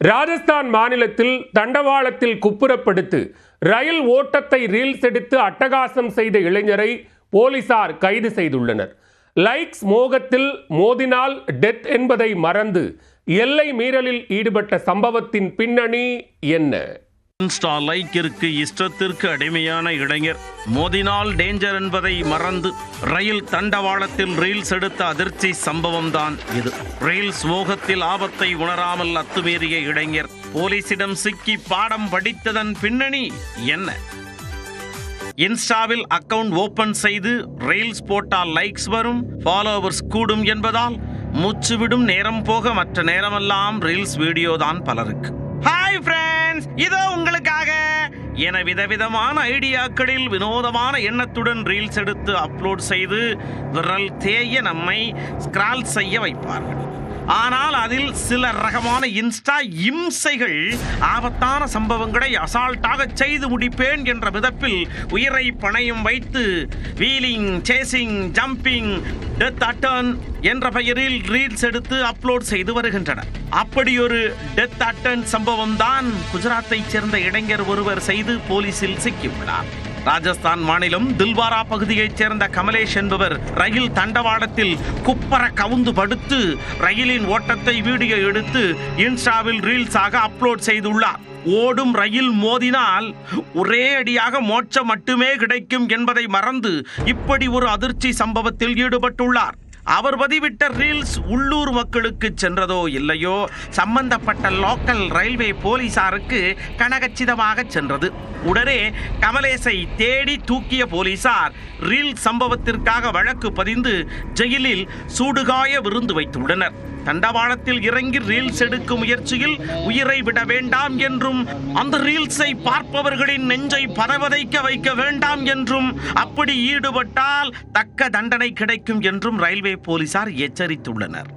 ராஜஸ்தான் மாநிலத்தில் தண்டவாளத்தில் குப்புறப்படுத்து ரயில் ஓட்டத்தை ரீல்ஸ் எடுத்து அட்டகாசம் செய்த இளைஞரை போலீசார் கைது செய்துள்ளனர். லைக்ஸ் மோகத்தில் மோதினால் டெத் என்பதை மறந்து எல்லை மீறலில் ஈடுபட்ட சம்பவத்தின் பின்னணி என்ன? இன்ஸ்டா லைக்கிற்கு இஷ்டத்திற்கு அடிமையான இளைஞர் மோதினால் டேஞ்சர் என்பதை மறந்து ரயில் தண்டவாளத்தில் ரீல்ஸ் எடுத்த அதிர்ச்சி சம்பவம் தான் இது. ரீல்ஸ் மோகத்தில் ஆபத்தை உணராமல் அத்துமீறிய இளைஞர் போலீசிடம் சிக்கி பாடம் படித்ததன் பின்னணி என்ன? இன்ஸ்டாவில் அக்கவுண்ட் ஓபன் செய்து ரீல்ஸ் போட்டால் லைக்ஸ் வரும், ஃபாலோவர்ஸ் கூடும் என்பதால் மூச்சுவிடும் நேரம் போக மற்ற நேரமெல்லாம் ரீல்ஸ் வீடியோ தான் பலருக்கு. ஹாய் ஃப்ரெண்ட்ஸ், இதோ உங்களுக்காக என விதவிதமான ஐடியாக்களில் வினோதமான எண்ணத்துடன் ரீல்ஸ் எடுத்து அப்லோட் செய்து விரல் தேய நம்மை ஸ்க்ரால் செய்ய வைப்பார்கள். ஆனால் அதில் சில ரகமான இன்ஸ்டா இம்சைகள் ஆபத்தான சம்பவங்களை அசால்ட்டாக செய்து முடிப்பேன் என்ற விதப்பில் உயிரை பணயம் வைத்து வீலிங், சேசிங், ஜம்பிங், டெத் அட்டர்ன் என்ற பெயரில் ரீல்ஸ் எடுத்து அப்லோட் செய்து வருகின்றனர். அப்படி ஒரு டெத் அட்டர்ன் சம்பவம் தான் குஜராத்தைச் சேர்ந்த இளைஞர் ஒருவர் செய்து போலீசில் சிக்கியுள்ளார். ராஜஸ்தான் மாநிலம் தில்வாரா பகுதியைச் சேர்ந்த கமலேஷ் என்பவர் ரயில் தண்டவாளத்தில் குப்பர கவுந்து படுத்து ரயிலின் ஓட்டத்தை வீடியோ எடுத்து இன்ஸ்டாவில் ரீல்ஸாக அப்லோட் செய்துள்ளார். ஓடும் ரயில் மோதினால் ஒரே அடியாக மோட்சம் மட்டுமே கிடைக்கும் என்பதை மறந்து இப்படி ஒரு அதிர்ச்சி சம்பவத்தில் ஈடுபட்டுள்ளார். அவர் பதிவிட்ட ரீல்ஸ் உள்ளூர் மக்களுக்கு சென்றதோ இல்லையோ, சம்பந்தப்பட்ட லோக்கல் ரயில்வே போலீசாருக்கு கனகச்சிதமாக சென்றது. உடனே கமலேஷை தேடி தூக்கிய போலீசார் ரீல் சம்பவத்திற்காக வழக்கு பதிந்து ஜெயிலில் சூடுகாய விருந்து வைத்துள்ளனர். தண்டவாளத்தில் இறங்கி ரீல்ஸ் எடுக்கும் முயற்சியில் உயிரை விட வேண்டாம் என்றும், அந்த ரீல்ஸை பார்ப்பவர்களின் நெஞ்சை பரவதைக்க வைக்க வேண்டாம் என்றும், அப்படி ஈடுபட்டால் தக்க தண்டனை கிடைக்கும் என்றும் ரயில்வே போலீசார் எச்சரித்துள்ளனர்.